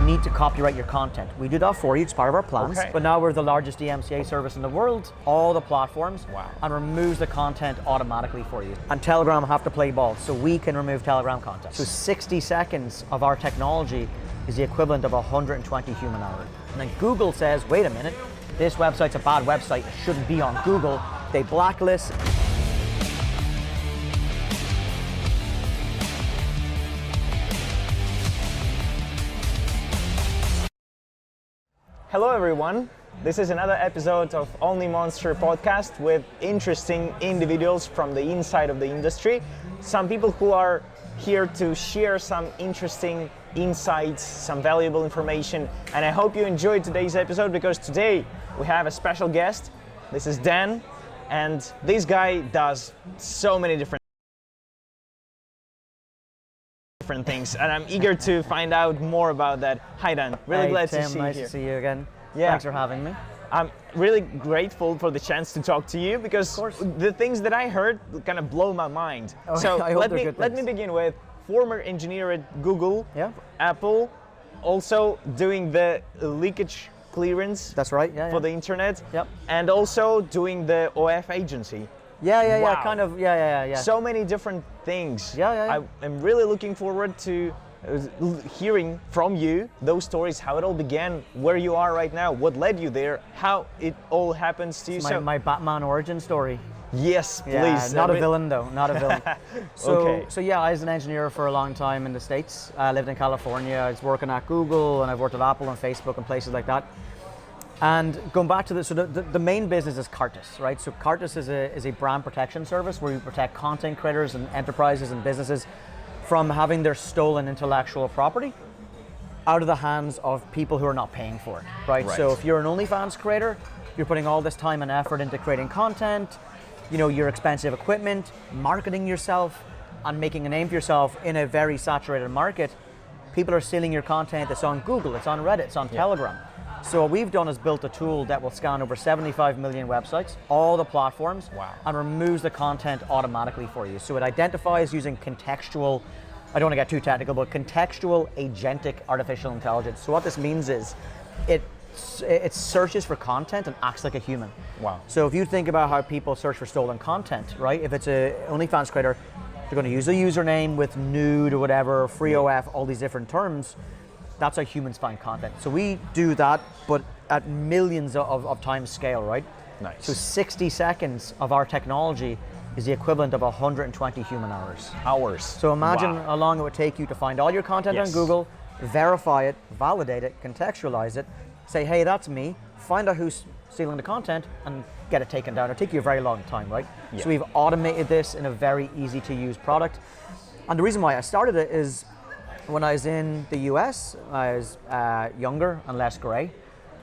need to copyright your content. We do that for you, it's part of our plans. Okay. But now we're the largest DMCA service in the world, all the platforms, Wow. and removes the content automatically for you. And Telegram have to play ball, so we can remove Telegram content. So 60 seconds of our technology is the equivalent of 120 human hours. And then Google says, wait a minute, this website's a bad website, it shouldn't be on Google. They blacklist. Hello everyone, this is another episode of Only Monster podcast with interesting individuals from the inside of the industry. Some people who are here to share some interesting insights, some valuable information, and I hope you enjoyed today's episode because today we have a special guest. This is Dan, and this guy does so many different things, and I'm eager to find out more about that. Hi Dan, really glad Tim, to see nice you here. to see you again. Yeah. Thanks for having me. I'm really grateful for the chance to talk to you because the things that I heard kind of blow my mind. Oh, so I hope let they're me good things. begin with former engineer at Google, Yeah. Apple, also doing the leakage clearance. That's right, yeah. For the internet. Yep. And also doing the OF agency. Yeah, Wow. kind of, yeah. So many different things. Yeah. I'm really looking forward to hearing from you those stories, how it all began, where you are right now, what led you there, how it all happens to you. My Batman origin story. Yes, please. Yeah, not a villain though, not a villain. Okay. So yeah, I was an engineer for a long time in the States. I lived in California. I was working at Google and I've worked at Apple and Facebook and places like that. And going back to this, so the main business is Ceartas, right? So Ceartas is a brand protection service where we protect content creators and enterprises and businesses from having their stolen intellectual property out of the hands of people who are not paying for it, right? So if you're an OnlyFans creator, you're putting all this time and effort into creating content, you know, your expensive equipment, marketing yourself, and making a name for yourself in a very saturated market. People are stealing your content. It's on Google, it's on Reddit, it's on Telegram. So what we've done is built a tool that will scan over 75 million websites, all the platforms, and removes the content automatically for you. So it identifies using contextual, I don't want to get too technical, but contextual agentic artificial intelligence. So what this means is it searches for content and acts like a human. Wow. So if you think about how people search for stolen content, right? If it's a OnlyFans creator, they're going to use a username with nude or whatever, free OF, all these different terms. That's how humans find content. So we do that, but at millions of times scale, right? Nice. So 60 seconds of our technology is the equivalent of 120 human hours. So imagine how long it would take you to find all your content on Google, verify it, validate it, contextualize it, say, hey, that's me, find out who's stealing the content, and get it taken down. It'll take you a very long time, right? Yeah. So we've automated this in a very easy to use product. And the reason why I started it is when I was in the US, I was younger and less gray,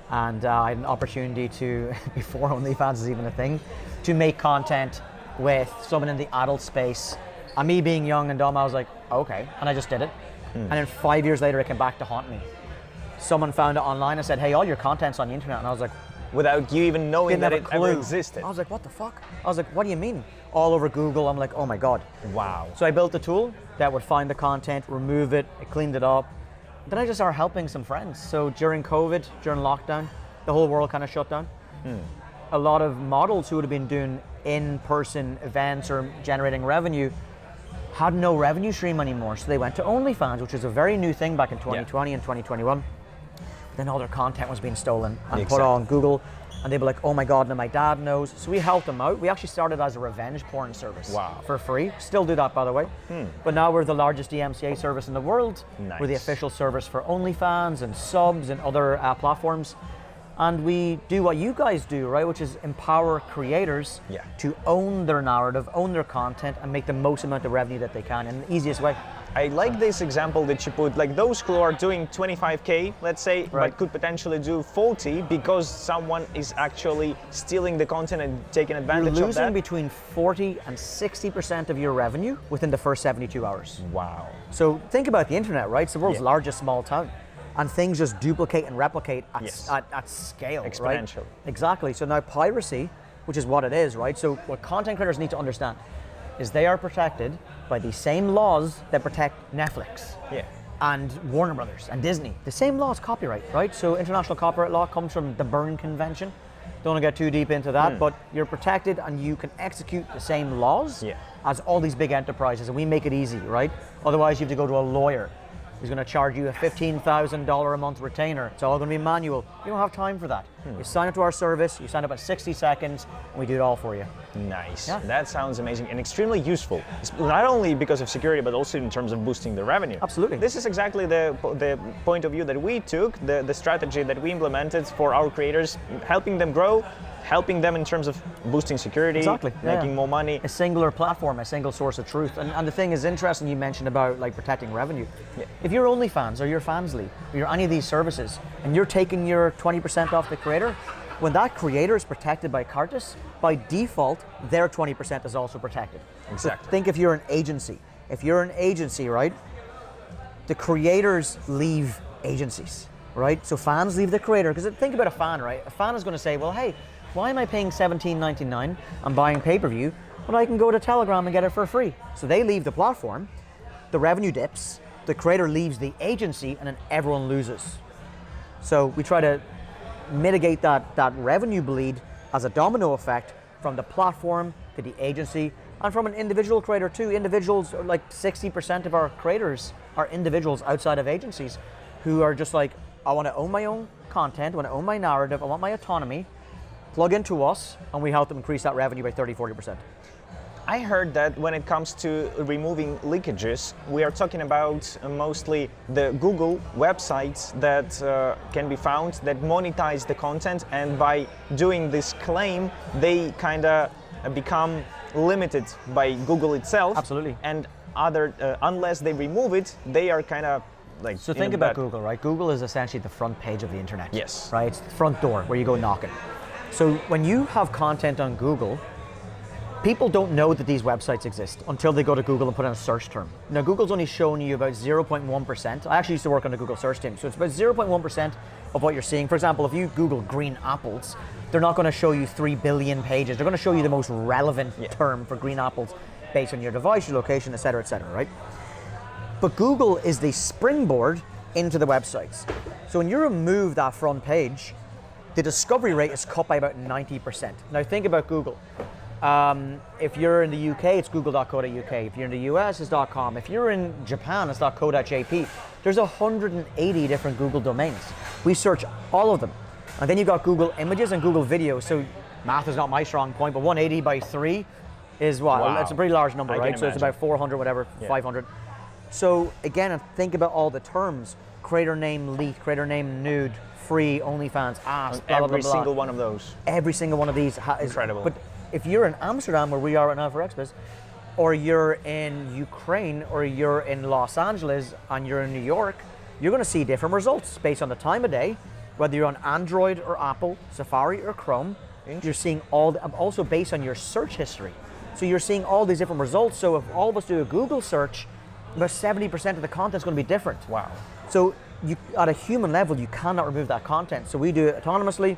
and I had an opportunity to, before OnlyFans is even a thing, to make content with someone in the adult space. And me being young and dumb, I was like, okay, and I just did it. And then 5 years later, it came back to haunt me. Someone found it online and said, hey, all your content's on the internet, and I was like, without you even knowing that it ever existed. I was like, what the fuck? I was like, what do you mean? All over Google. I'm like, oh my God. Wow. So I built a tool that would find the content, remove it, I cleaned it up. Then I just started helping some friends. So during COVID, during lockdown, the whole world kind of shut down. A lot of models who would have been doing in-person events or generating revenue had no revenue stream anymore. So they went to OnlyFans, which was a very new thing back in 2020 and 2021. Then all their content was being stolen and put on Google, and they'd be like, oh my God, now my dad knows. So we helped them out. We actually started as a revenge porn service for free. Still do that, by the way. But now we're the largest DMCA service in the world. We're the official service for OnlyFans and subs and other platforms. And we do what you guys do, right? Which is empower creators to own their narrative, own their content, and make the most amount of revenue that they can in the easiest way. I like this example that you put, like those who are doing 25K, let's say, but could potentially do 40 because someone is actually stealing the content and taking advantage of that. You're losing between 40 and 60% of your revenue within the first 72 hours. Wow. So think about the internet, right? It's the world's largest small town. And things just duplicate and replicate at scale, exponentially. Right? Exactly. So now piracy, which is what it is, right? So what content creators need to understand is they are protected by the same laws that protect Netflix. and Warner Brothers and Disney. The same law is copyright, right? So international copyright law comes from the Berne Convention. Don't want to get too deep into that, but you're protected and you can execute the same laws as all these big enterprises, and we make it easy, right? Otherwise, you have to go to a lawyer who's going to charge you a $15,000 a month retainer. It's all going to be manual. You don't have time for that. You sign up to our service, you sign up at 60 seconds, and we do it all for you. Nice. Yeah. That sounds amazing and extremely useful. Not only because of security, but also in terms of boosting the revenue. Absolutely. This is exactly the point of view that we took, the strategy that we implemented for our creators, helping them grow, helping them in terms of boosting security, making more money. A singular platform, a single source of truth. And the thing is interesting, you mentioned about like protecting revenue. If you're OnlyFans or you're Fansly, or you're any of these services, and you're taking your 20% off the creator, when that creator is protected by Ceartas, by default, their 20% is also protected. Exactly. So think if you're an agency. If you're an agency, right, the creators leave agencies, right? So fans leave the creator, because think about a fan, right? A fan is going to say, well, hey, why am I paying $17.99 and buying pay-per-view when I can go to Telegram and get it for free? So they leave the platform, the revenue dips, the creator leaves the agency, and then everyone loses. So we try to mitigate that revenue bleed as a domino effect from the platform to the agency, and from an individual creator too. Individuals, like 60% of our creators are individuals outside of agencies who are just like, I want to own my own content, I want to own my narrative, I want my autonomy. Plug into us, and we help them increase that revenue by 30-40%. I heard that when it comes to removing leakages, we are talking about mostly the Google websites that can be found that monetize the content, and by doing this claim, they kind of become limited by Google itself. Absolutely. And unless they remove it, they are kind of like. So think about Google, right? Google is essentially the front page of the internet. Yes. Right? It's the front door where you go knocking. So when you have content on Google, people don't know that these websites exist until they go to Google and put in a search term. Now, Google's only showing you about 0.1%. I actually used to work on the Google search team, so it's about 0.1% of what you're seeing. For example, if you Google green apples, they're not going to show you 3 billion pages. They're going to show you the most relevant term for green apples based on your device, your location, et cetera, right? But Google is the springboard into the websites. So when you remove that front page, the discovery rate is cut by about 90%. Now think about Google. If you're in the UK, it's google.co.uk. If you're in the US, it's .com. If you're in Japan, it's .co.jp. There's 180 different Google domains. We search all of them. And then you've got Google Images and Google Videos. So math is not my strong point, but 180 by 3 is what? Wow. It's a pretty large number, right? So it's about 400, whatever, 500. So again, think about all the terms. Creator name leak, creator name nude, free, OnlyFans, ask, blah, blah, blah, every blah. single one of those. Every single one of these is incredible. But if you're in Amsterdam, where we are right now for XBIZ, or you're in Ukraine, or you're in Los Angeles, and you're in New York, you're going to see different results based on the time of day, whether you're on Android or Apple, Safari or Chrome. You're seeing also based on your search history. So you're seeing all these different results. So if all of us do a Google search, about 70% of the content is going to be different. Wow. So at a human level, you cannot remove that content. So we do it autonomously,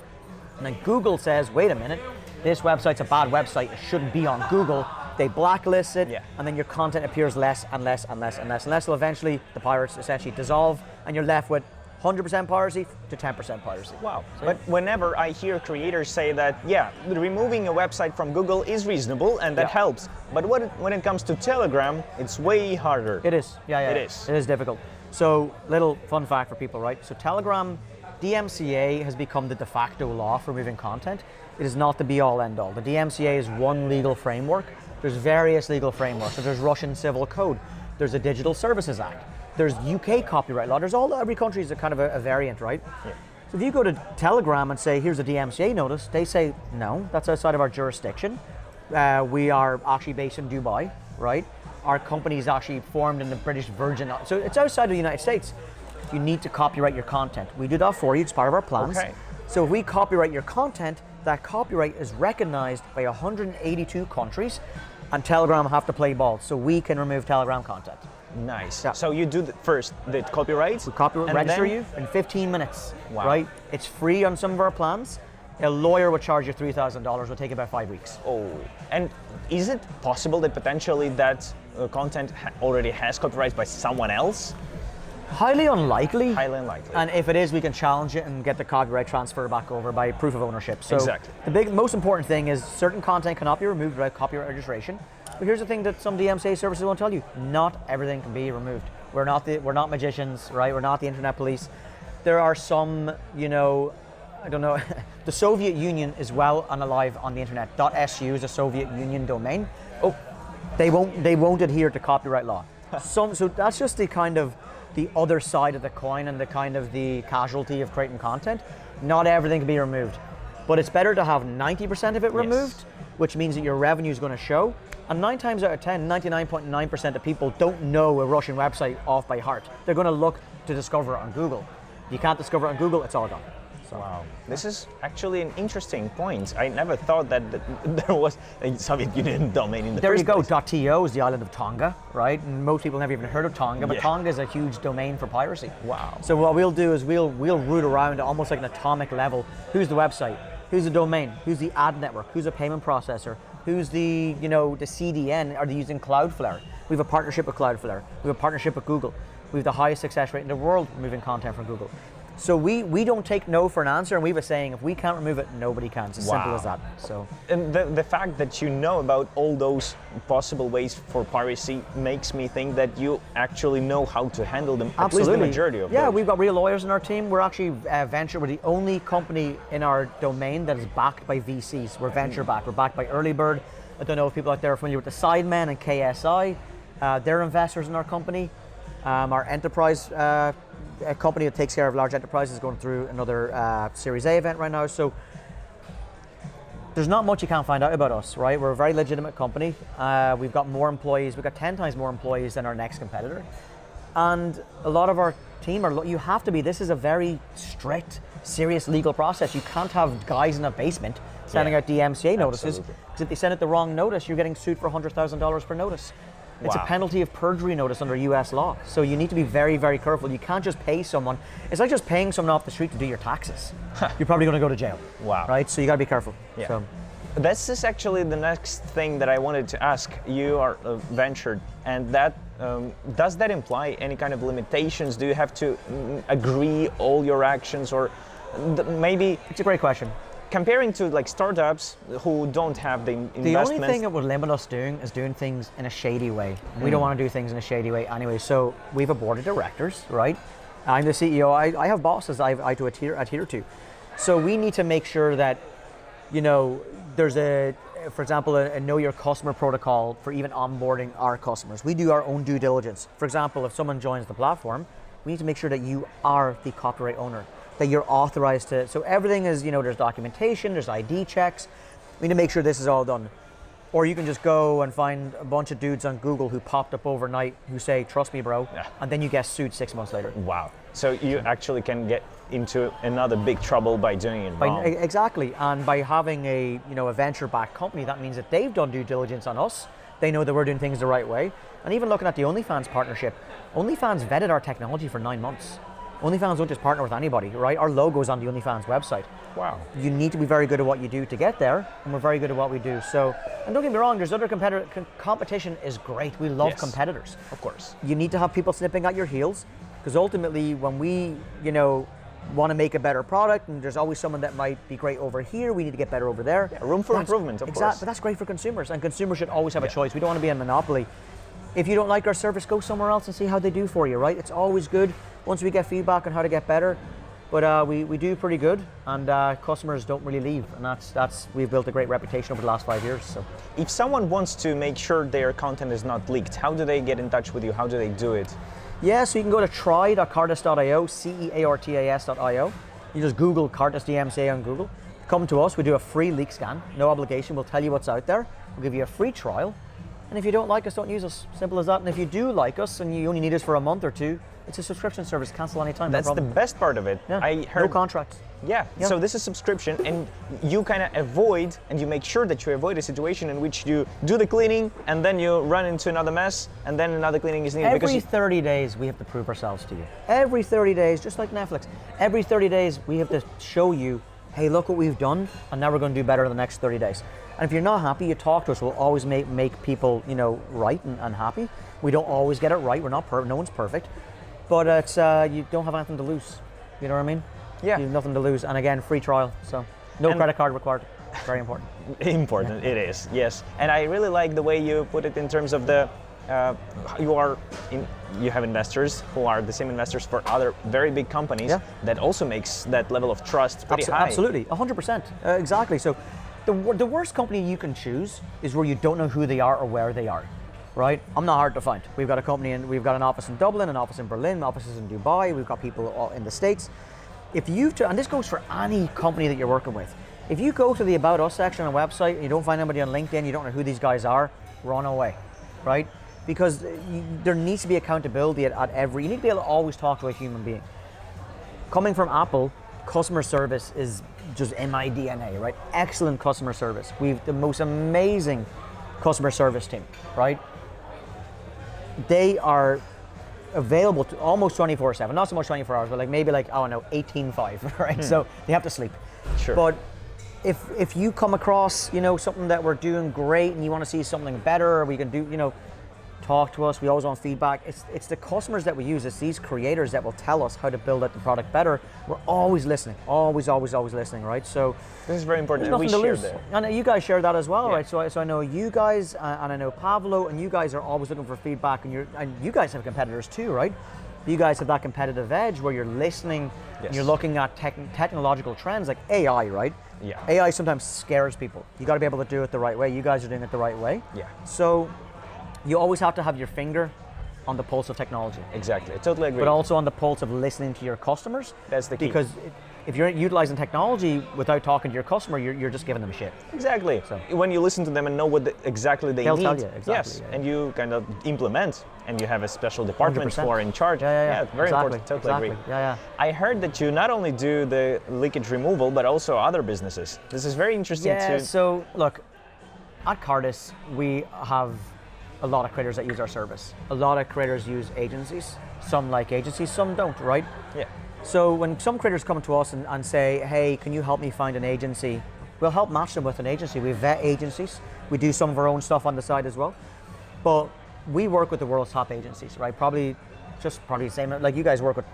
and then Google says, wait a minute, this website's a bad website, it shouldn't be on Google. They blacklist it, and then your content appears less and less and less and less and less, so eventually the pirates essentially dissolve, and you're left with 100% piracy to 10% piracy. Wow. So, but whenever I hear creators say that, removing a website from Google is reasonable and that helps, but when it comes to Telegram, it's way harder. It is, It is difficult. So, little fun fact for people, right? So Telegram, DMCA has become the de facto law for removing content. It is not the be-all, end-all. The DMCA is one legal framework. There's various legal frameworks. So there's Russian Civil Code. There's the Digital Services Act. There's UK copyright law. There's every country is a kind of a variant, right? Yeah. So if you go to Telegram and say, here's a DMCA notice, they say, no, that's outside of our jurisdiction. We are actually based in Dubai, right? Our company is actually formed in the British Virgin. So it's outside of the United States. You need to copyright your content. We do that for you. It's part of our plans. Okay. So if we copyright your content, that copyright is recognized by 182 countries, and Telegram have to play ball. So we can remove Telegram content. Nice. Yeah. So you do first the copyright. We copyright register you in 15 minutes. Wow. Right? It's free on some of our plans. A lawyer would charge you $3,000. Would take about 5 weeks. Oh, and is it possible that potentially that content already has copyright by someone else? Highly unlikely. Highly unlikely. And if it is, we can challenge it and get the copyright transfer back over by proof of ownership. So exactly. The most important thing is certain content cannot be removed without copyright registration. But here's the thing that some DMCA services won't tell you: not everything can be removed. We're not magicians, right? We're not the internet police. There are some, I don't know. The Soviet Union is well and alive on the internet. .su is a Soviet Union domain. Oh, they won't adhere to copyright law. So that's just the kind of the other side of the coin and the kind of the casualty of creating content. Not everything can be removed, but it's better to have 90% of it removed, which means that your revenue is going to show. And 9 times out of 10, 99.9% of people don't know a Russian website off by heart. They're going to look to discover it on Google. You can't discover it on Google, it's all gone. So. Wow, this is actually an interesting point. I never thought that there was a Soviet Union domain in the there first you go. place. .to is the island of Tonga, right? And most people never even heard of Tonga, but Tonga is a huge domain for piracy. Wow. So what we'll do is we'll root around at almost like an atomic level. Who's the website? Who's the domain? Who's the ad network? Who's a payment processor? Who's the the CDN? Are they using Cloudflare? We have a partnership with Cloudflare. We have a partnership with Google. We have the highest success rate in the world removing content from Google. So we don't take no for an answer, and we have a saying: if we can't remove it, nobody can. It's as simple as that. So, and the fact that you know about all those possible ways for piracy makes me think that you actually know how to handle them. absolutely. At least the majority of them. Yeah, we've got real lawyers in our team. We're actually venture. We're the only company in our domain that is backed by VCs. We're venture backed. We're backed by Early Bird. I don't know if people out there are familiar with the Sidemen and KSI. They're investors in our company. Our enterprise a company that takes care of large enterprises is going through another Series A event right now. So there's not much you can't find out about us, right? We're a very legitimate company. We've got more employees. We've got 10 times more employees than our next competitor. And a lot of our team you have to be, this is a very strict, serious legal process. You can't have guys in a basement sending out DMCA notices, because if they send out the wrong notice, you're getting sued for $100,000 per notice. It's a penalty of perjury notice under US law. So you need to be very, very careful. You can't just pay someone. It's like just paying someone off the street to do your taxes. You're probably going to go to jail. Wow. Right? So you got to be careful. Yeah. So. This is actually the next thing that I wanted to ask. You are ventured, and that does that imply any kind of limitations? Do you have to agree all your actions, or maybe? It's a great question. Comparing to like startups who don't have the investments. The only thing that would limit us is doing things in a shady way. We don't want to do things in a shady way anyway. So we have a board of directors, right? I'm the CEO. I have bosses I have to adhere to. So we need to make sure that, there's for example, a know your customer protocol for even onboarding our customers. We do our own due diligence. For example, if someone joins the platform, we need to make sure that you are the copyright owner, that you're authorized to. So everything is, there's documentation, there's ID checks. We need to make sure this is all done. Or you can just go and find a bunch of dudes on Google who popped up overnight who say, trust me, bro, and then you get sued 6 months later. Wow. So you actually can get into another big trouble by doing it wrong. Exactly, and by having a venture-backed company, that means that they've done due diligence on us. They know that we're doing things the right way. And even looking at the OnlyFans partnership, OnlyFans vetted our technology for 9 months. OnlyFans don't just partner with anybody, right? Our logo's on the OnlyFans website. Wow. You need to be very good at what you do to get there, and we're very good at what we do. So, and don't get me wrong, there's other competitors. Competition is great. We love competitors. Of course. You need to have people snipping at your heels, because ultimately when we, want to make a better product, and there's always someone that might be great over here, we need to get better over there. Yeah, room for improvement, of course. But that's great for consumers, and consumers should always have a choice. We don't want to be a monopoly. If you don't like our service, go somewhere else and see how they do for you, right? It's always good once we get feedback on how to get better. But we do pretty good, and customers don't really leave, and that's we've built a great reputation over the last 5 years. So, if someone wants to make sure their content is not leaked, how do they get in touch with you? How do they do it? Yeah, so you can go to try.ceartas.io, ceartas.io. You just Google Ceartas DMCA on Google. Come to us. We do a free leak scan, no obligation. We'll tell you what's out there. We'll give you a free trial. And if you don't like us, don't use us. Simple as that. And if you do like us and you only need us for a month or two, it's a subscription service. Cancel anytime. That's the best part of it. Yeah. I heard. No contracts. Yeah. So this is subscription, and you kind of avoid, and you make sure that you avoid a situation in which you do the cleaning and then you run into another mess, and then another cleaning is needed. Every 30 days, we have to prove ourselves to you. Every 30 days, just like Netflix. Every 30 days, we have to show you, hey, look what we've done, and now we're going to do better in the next 30 days. And if you're not happy, you talk to us. We'll always make people, right and happy. We don't always get it right. We're not no one's perfect. but it's you don't have anything to lose. You know what I mean? Yeah. You have nothing to lose, and again, free trial. So no credit card required. Very important. Important, it is, yes. And I really like the way you put it in terms of the, you have investors who are the same investors for other very big companies. That also makes that level of trust pretty high. Absolutely, 100%, exactly. So the worst company you can choose is where you don't know who they are or where they are, right? I'm not hard to find. We've got a company, and we've got an office in Dublin, an office in Berlin, offices in Dubai, we've got people all in the States. If and this goes for any company that you're working with, if you go to the About Us section on a website and you don't find anybody on LinkedIn, you don't know who these guys are, run away, right? Because there needs to be accountability at every, you need to be able to always talk to a human being. Coming from Apple, customer service is just in my DNA, right? Excellent customer service. We've the most amazing customer service team, right? They are available to almost 24/7, not so much 24 hours, but like maybe like, I don't know, 18/5, right? So they have to sleep. Sure. But if you come across, something that we're doing great and you want to see something better, or we can do, talk to us. We always want feedback. It's the customers that we use. It's these creators that will tell us how to build out the product better. We're always listening. Always listening, right? So this is very important. And we share that. And you guys share that as well, right? So I know you guys, and I know Pavlo, and you guys are always looking for feedback, and you guys have competitors too, right? You guys have that competitive edge where you're listening, and you're looking at technological trends like AI, right? Yeah. AI sometimes scares people. You got to be able to do it the right way. You guys are doing it the right way. Yeah. So you always have to have your finger on the pulse of technology. Exactly, I totally agree. But also on the pulse of listening to your customers. That's the key. Because if you're utilizing technology without talking to your customer, you're just giving them shit. Exactly. So when you listen to them and know what exactly they they'll need, tell you, exactly, yes, and you kind of implement, and you have a special department 100%. who are in charge. Yeah, very important. Totally agree. Yeah. I heard that you not only do the leakage removal, but also other businesses. This is very interesting too. So look, at Ceartas, we have a lot of creators that use our service. A lot of creators use agencies. Some like agencies, some don't, right? Yeah. So when some creators come to us and say, hey, can you help me find an agency? We'll help match them with an agency. We vet agencies. We do some of our own stuff on the side as well. But we work with the world's top agencies, right? Probably the same, like you guys work with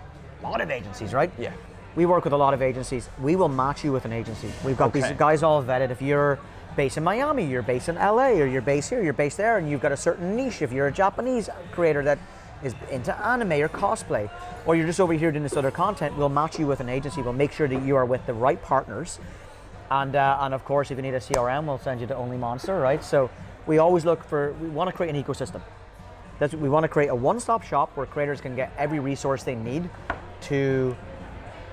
a lot of agencies, right? Yeah. We work with a lot of agencies. We will match you with an agency. We've got these guys all vetted. If you're based in Miami, you're based in LA, or you're based here, you're based there, and you've got a certain niche. If you're a Japanese creator that is into anime or cosplay, or you're just over here doing this other content, we'll match you with an agency. We'll make sure that you are with the right partners. And of course, if you need a CRM, we'll send you to Only Monster, right? So we always we want to create an ecosystem. We want to create a one-stop shop where creators can get every resource they need to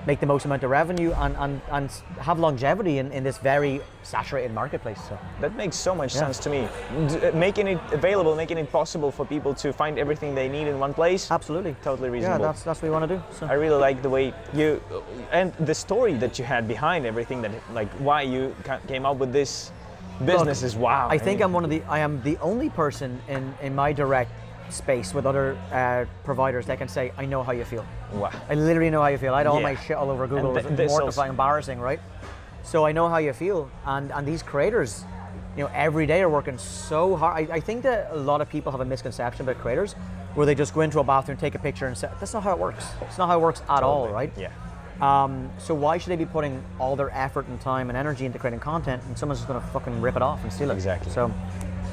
make the most amount of revenue and have longevity in this very saturated marketplace. So that makes so much sense to me. Making it available, making it possible for people to find everything they need in one place. Absolutely. Totally reasonable. Yeah, that's what we want to do. So. I really like the way you, and the story that you had behind everything, that like why you came up with this business. Is wow. I think I am the only person in my direct space with other providers that can say, I know how you feel. Wow. I literally know how you feel. I had all my shit all over Google. It was mortifying, embarrassing, right? So I know how you feel. And these creators, every day are working so hard. I think that a lot of people have a misconception about creators where they just go into a bathroom, take a picture and say, that's not how it works. It's not how it works at all, right? Yeah. So why should they be putting all their effort and time and energy into creating content and someone's just gonna fucking rip it off and steal it? Exactly. So,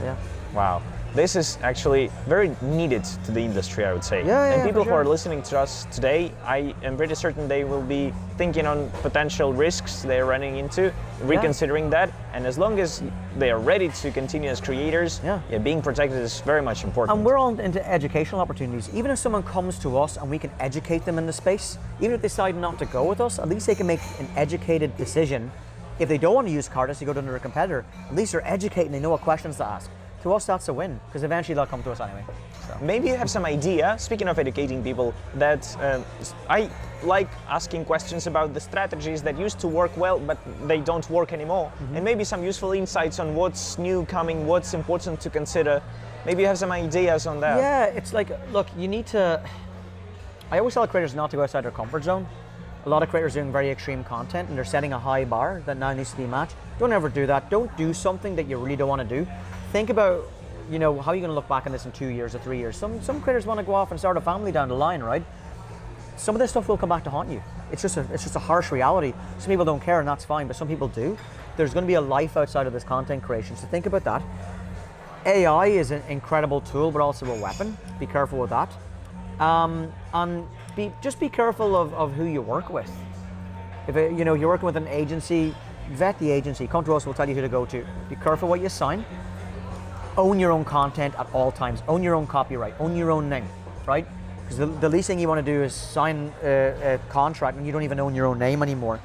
yeah. Wow. This is actually very needed to the industry, I would say. And people who are listening to us today, I am pretty certain they will be thinking on potential risks they're running into, reconsidering that. And as long as they are ready to continue as creators, being protected is very much important. And we're all into educational opportunities. Even if someone comes to us and we can educate them in the space, even if they decide not to go with us, at least they can make an educated decision. If they don't want to use Ceartas, they go to another competitor, at least they're educated and they know what questions to ask. To us, that's a win, because eventually they'll come to us anyway. So. Maybe you have some idea, speaking of educating people, that I like asking questions about the strategies that used to work well, but they don't work anymore. And maybe some useful insights on what's new coming, what's important to consider. Maybe you have some ideas on that. Yeah, it's like, look, you need to, I always tell creators not to go outside their comfort zone. A lot of creators are doing very extreme content and they're setting a high bar that now needs to be matched. Don't ever do that. Don't do something that you really don't want to do. Think about, how are you going to look back on this in 2 years or 3 years? Some creators want to go off and start a family down the line, right? some of this stuff will come back to haunt you. It's just a harsh reality. Some people don't care, and that's fine, but some people do. There's going to be a life outside of this content creation, so think about that. AI is an incredible tool, but also a weapon. Be careful with that. And just be careful of who you work with. If you're working with an agency, vet the agency. Come to us, we'll tell you who to go to. Be careful what you sign. Own your own content at all times. Own your own copyright. Own your own name, right? Because the least thing you want to do is sign a contract and you don't even own your own name anymore.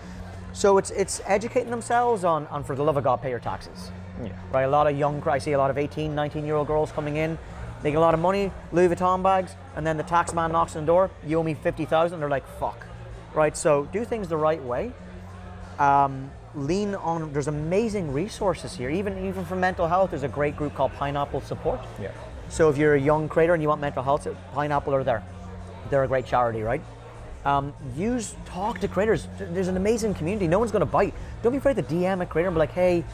So it's educating themselves on for the love of God, pay your taxes. Yeah. Right, I see a lot of 18, 19-year-old girls coming in, making a lot of money, Louis Vuitton bags, and then the tax man knocks on the door, you owe me 50,000, they're like, fuck. Right, so do things the right way. Lean on, there's amazing resources here, even for mental health. There's a great group called Pineapple Support. Yeah. So if you're a young creator and you want mental health, Pineapple are there. They're a great charity, right? Talk to creators. There's an amazing community. No one's going to bite. Don't be afraid to DM a creator and be like, hey,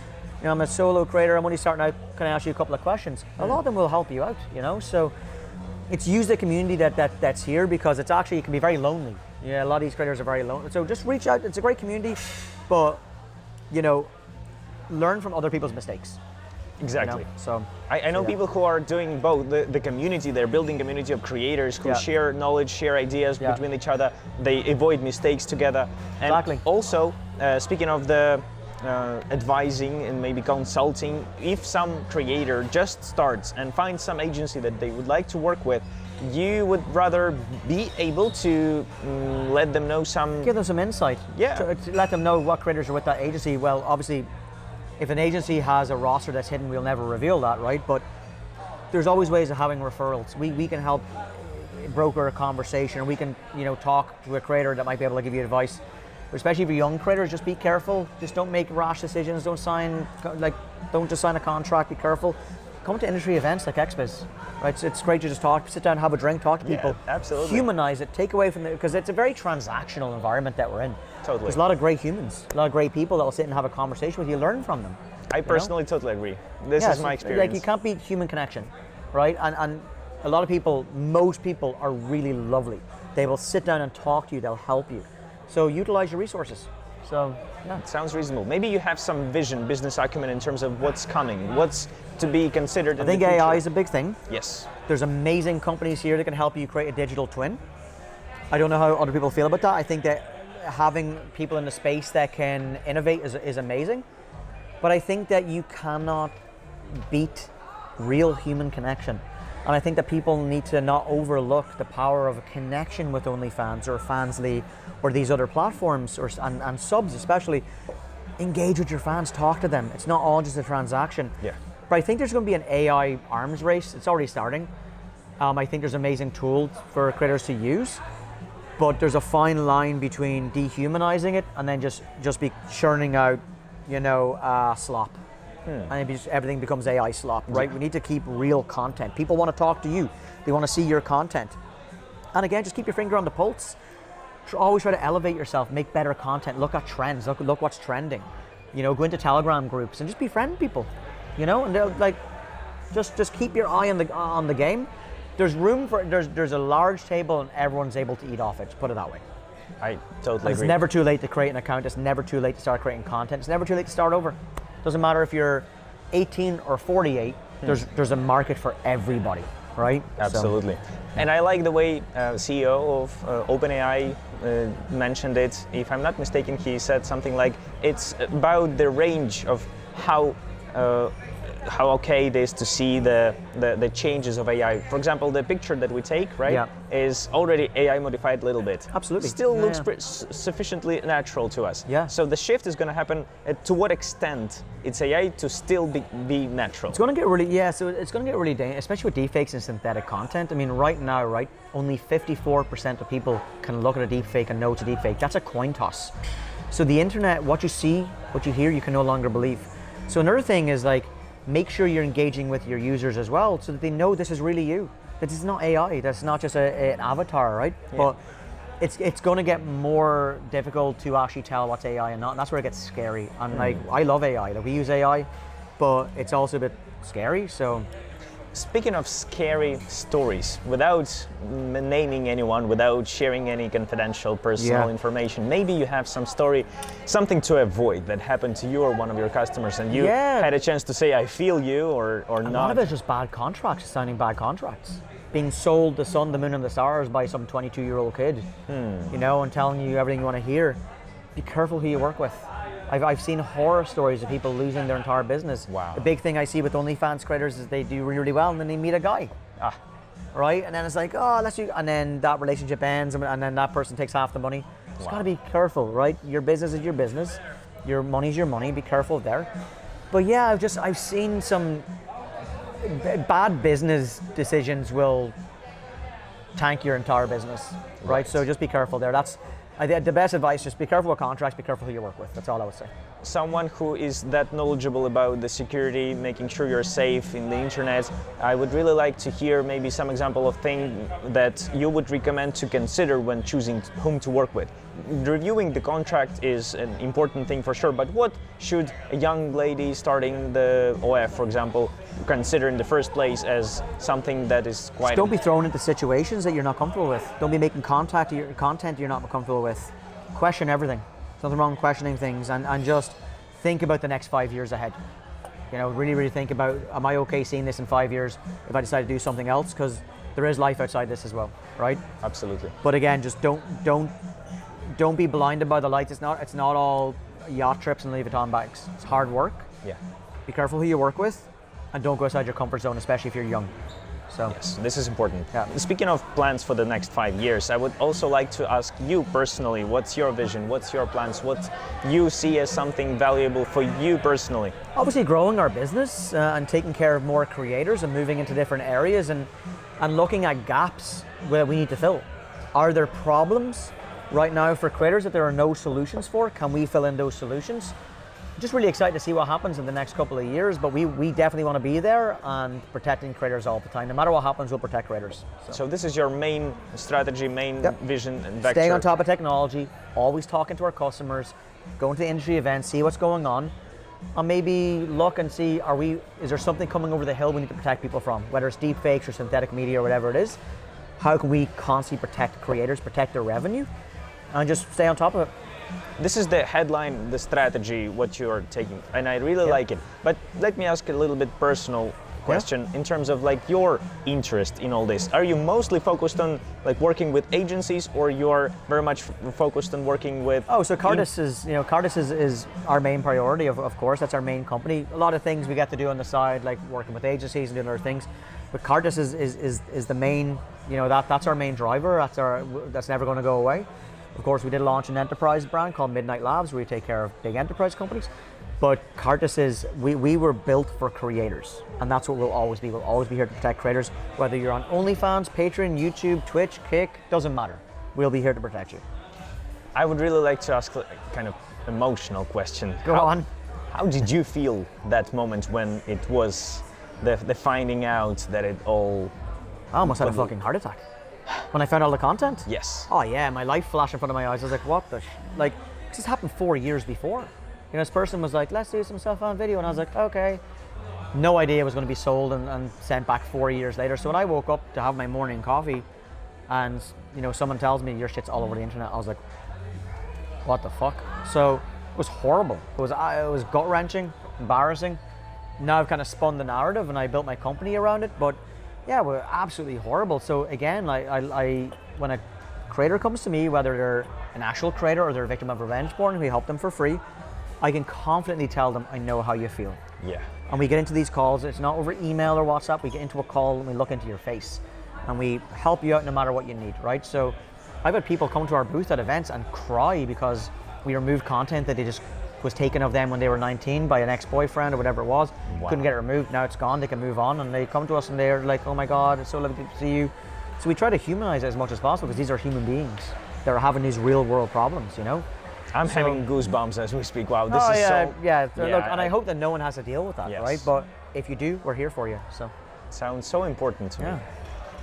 I'm a solo creator. I'm only starting out. Can I ask you a couple of questions? A lot of them will help you out. So it's use the community that's here, because it can be very lonely. Yeah, a lot of these creators are very lonely. So just reach out. It's a great community, but learn from other people's mistakes. Exactly. So I know people who are doing both. The community, they're building a community of creators who share knowledge, share ideas between each other. They avoid mistakes together. And exactly. Also, speaking of the advising and maybe consulting, if some creator just starts and finds some agency that they would like to work with, you would rather be able to let them know give them some insight. Yeah. To let them know what creators are with that agency. Well, obviously, if an agency has a roster that's hidden, we'll never reveal that, right? But there's always ways of having referrals. We can help broker a conversation, or we can talk to a creator that might be able to give you advice. But especially for young creators, just be careful. Just don't make rash decisions. Don't just sign a contract. Be careful. Come to industry events like XBIZ, right? So it's great to just sit down, have a drink, talk to people. Absolutely. Humanize it. Take away from because it's a very transactional environment that we're in. Totally. There's a lot of great humans, a lot of great people that will sit and have a conversation with you, learn from them. I personally totally agree. This is my experience. You can't beat human connection, right? And a lot of people, most people are really lovely. They will sit down and talk to you. They'll help you. So utilize your resources. So yeah. Sounds reasonable. Maybe you have some vision, business acumen in terms of what's coming, what's to be considered. I think AI is a big thing. Yes. There's amazing companies here that can help you create a digital twin. I don't know how other people feel about that. I think that having people in the space that can innovate is amazing. But I think that you cannot beat real human connection. And I think that people need to not overlook the power of a connection with OnlyFans or Fansly or these other platforms and subs especially. Engage with your fans, talk to them. It's not all just a transaction. Yeah. But I think there's going to be an AI arms race. It's already starting. I think there's amazing tools for creators to use, but there's a fine line between dehumanizing it and then just be churning out, slop. And everything becomes AI slop, right? We need to keep real content. People want to talk to you. They want to see your content. And again, just keep your finger on the pulse. Always try to elevate yourself, make better content, look at trends, look what's trending. Go into Telegram groups and just befriend people, and just keep your eye on the game. There's room for, there's a large table and everyone's able to eat off it, put it that way. I totally agree. It's never too late to create an account. It's never too late to start creating content. It's never too late to start over. Doesn't matter if you're 18 or 48, there's a market for everybody, right? Absolutely. So. And I like the way CEO of OpenAI mentioned it. If I'm not mistaken, he said something like, it's about the range of how okay it is to see the changes of AI. For example, the picture that we take, right, is already AI modified a little bit. Absolutely. Still looks sufficiently natural to us. Yeah. So the shift is going to happen to what extent it's AI to still be natural. It's going to get really, so it's going to get really dangerous, especially with deepfakes and synthetic content. I mean, right now, only 54% of people can look at a deepfake and know it's a deepfake. That's a coin toss. So the internet, what you see, what you hear, you can no longer believe. So another thing is make sure you're engaging with your users as well so that they know this is really you. That this is not AI, that's not just an avatar, right? Yeah. But it's going to get more difficult to actually tell what's AI and not, and that's where it gets scary. And I love AI, we use AI, but it's also a bit scary, so. Speaking of scary stories, without naming anyone, without sharing any confidential personal information, maybe you have some story, something to avoid that happened to you or one of your customers, and you had a chance to say, I feel you, or not. A lot of it's just bad contracts, signing bad contracts. Being sold the sun, the moon, and the stars by some 22-year-old kid, you know, and telling you everything you want to hear. Be careful who you work with. I've seen horror stories of people losing their entire business. Wow. The big thing I see with OnlyFans creators is they do really, really well, and then they meet a guy. Right? And then it's like, oh, let's do, and then that relationship ends, and then that person takes half the money. Just gotta be careful, right? Your business is your business. Your money's your money. Be careful there. But yeah, I've seen some bad business decisions will tank your entire business, right? So just be careful there. That's the best advice. Just be careful with contracts, be careful who you work with. That's all I would say. Someone who is that knowledgeable about the security, making sure you're safe in the internet, I would really like to hear maybe some example of things that you would recommend to consider when choosing whom to work with. Reviewing the contract is an important thing for sure, but what should a young lady starting the OF, for example, consider in the first place as something that is quite... Just don't be thrown into situations that you're not comfortable with. Don't be making content you're not comfortable with. Question everything. There's nothing wrong with questioning things, and just think about the next 5 years ahead. You know, really, really think about, am I okay seeing this in 5 years if I decide to do something else? Because there is life outside this as well, right? Absolutely. But again, just don't be blinded by the lights. It's not all yacht trips and Louis Vuitton bags. It's hard work. Yeah. Be careful who you work with, and don't go outside your comfort zone, especially if you're young. So yes, this is important. Yeah. Speaking of plans for the next 5 years, I would also like to ask you personally, what's your vision? What's your plans? What you see as something valuable for you personally? Obviously growing our business and taking care of more creators and moving into different areas and looking at gaps where we need to fill. Are there problems right now for creators that there are no solutions for? Can we fill in those solutions? Just really excited to see what happens in the next couple of years, but we definitely want to be there and protecting creators all the time. No matter what happens, we'll protect creators. So this is your main strategy, main vision and vector. Staying on top of technology, always talking to our customers, going to the industry events, see what's going on, and maybe look and see, is there something coming over the hill we need to protect people from, whether it's deepfakes or synthetic media or whatever it is. How can we constantly protect creators, protect their revenue, and just stay on top of it? This is the headline, the strategy, what you're taking, and I really like it. But let me ask a little bit personal question in terms of like your interest in all this. Are you mostly focused on like working with agencies, or you're very much focused on working with... Oh, so Ceartas is our main priority, of course. That's our main company. A lot of things we get to do on the side, like working with agencies and doing other things. But Ceartas is the main, that's our main driver. That's never going to go away. Of course, we did launch an enterprise brand called Midnight Labs, where we take care of big enterprise companies. But Ceartas we were built for creators, and that's what we'll always be. We'll always be here to protect creators. Whether you're on OnlyFans, Patreon, YouTube, Twitch, Kick, doesn't matter. We'll be here to protect you. I would really like to ask a kind of emotional question. Go on. How did you feel that moment when it was the finding out that it all... I almost had a fucking heart attack. When I found all the content? Yes. Oh yeah, my life flashed in front of my eyes. I was like, what the this happened 4 years before. This person was like, let's do some stuff on video, and I was like, okay. No idea it was going to be sold and sent back 4 years later. So when I woke up to have my morning coffee, and someone tells me your shit's all over the internet, I was like, what the fuck? So it was horrible. It was gut-wrenching, embarrassing. Now I've kind of spun the narrative and I built my company around it, but yeah, we're absolutely horrible. So again, when a creator comes to me, whether they're an actual creator or they're a victim of revenge porn, we help them for free, I can confidently tell them, I know how you feel. Yeah. And we get into these calls, it's not over email or WhatsApp, we get into a call and we look into your face and we help you out no matter what you need, right? So I've had people come to our booth at events and cry because we removed content that they just was taken of them when they were 19 by an ex-boyfriend or whatever it was. Wow. Couldn't get it removed, now it's gone, they can move on, and they come to us and they're like, oh my God, it's so lovely to see you. So we try to humanize it as much as possible because these are human beings that are having these real world problems, I'm having goosebumps as we speak. Wow, this is so... Yeah, look, and I hope that no one has to deal with that, yes. right? But if you do, we're here for you, so. Sounds so important to me.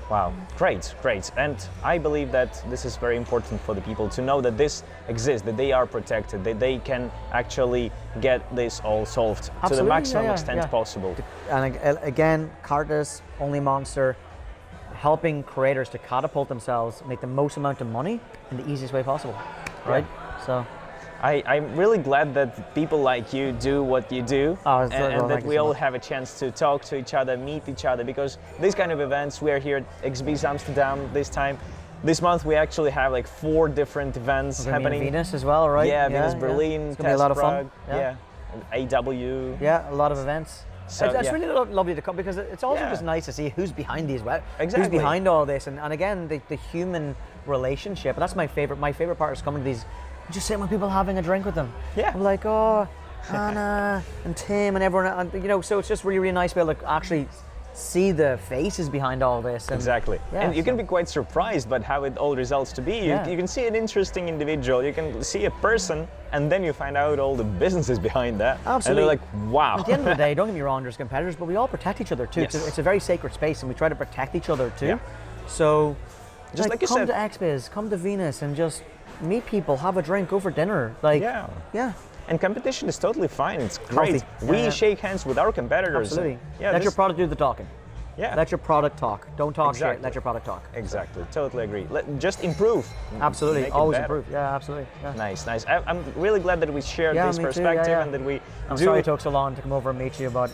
Wow, great. And I believe that this is very important for the people to know that this exists, that they are protected, that they can actually get this all solved to the maximum extent possible. And again, Ceartas, Only Monster, helping creators to catapult themselves, make the most amount of money in the easiest way possible, right? So. I'm really glad that people like you do what you do, and that we all have a chance to talk to each other, meet each other, because these kind of events, we are here at XBIZ Amsterdam this time. This month we actually have like 4 different events happening. Venus as well, right? Yeah, Venus Berlin, it's gonna be a lot of fun. And AW. Yeah, a lot of events. So, it's really lovely to come, because it's also just nice to see who's behind these, who's behind all this, and again the human relationship. That's my favorite. My favorite part is coming to these. Just sitting with people having a drink with them. Yeah. I'm like, oh, Anna and Tim and everyone, and, you know, so it's just really, really nice to be able to actually see the faces behind all this. And, exactly. And you can be quite surprised by how it all results to be. You can see an interesting individual, you can see a person, and then you find out all the businesses behind that. Absolutely. And they're like, wow. At the end of the day, don't get me wrong, there's competitors, but we all protect each other too. Yes. It's a very sacred space, and we try to protect each other too. So, just like you said, come to XBIZ, come to Venus, and just meet people, have a drink, go for dinner. Yeah. And competition is totally fine. It's great. Healthy. We shake hands with our competitors. Absolutely. Yeah, let your product do the talking. Yeah. Let your product talk. Don't talk shit. Let your product talk. Exactly. Totally agree. Just improve. Absolutely. Always improve. Yeah, absolutely. Yeah. Nice. I'm really glad that we shared this perspective and that we. I'm sorry it took so long to come over and meet you, but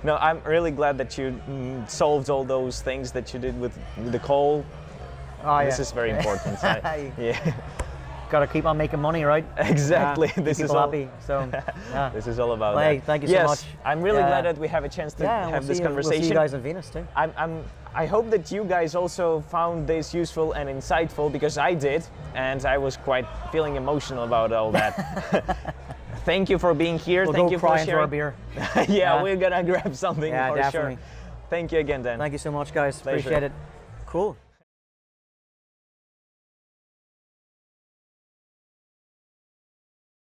No, I'm really glad that you solved all those things that you did with the call. This is very important. Got to keep on making money, right? Exactly. This is all happy. So, this is all about that. that. Thank you so much. I'm really glad that we have a chance to have this conversation. We'll see you guys in Venus too. I hope that you guys also found this useful and insightful, because I did, and I was quite feeling emotional about all that. Thank you for being here. Thank you for sharing. Our beer. We're gonna grab something for definitely. sure. Thank you again, Dan. Thank you so much, guys. Pleasure. Appreciate it. Cool.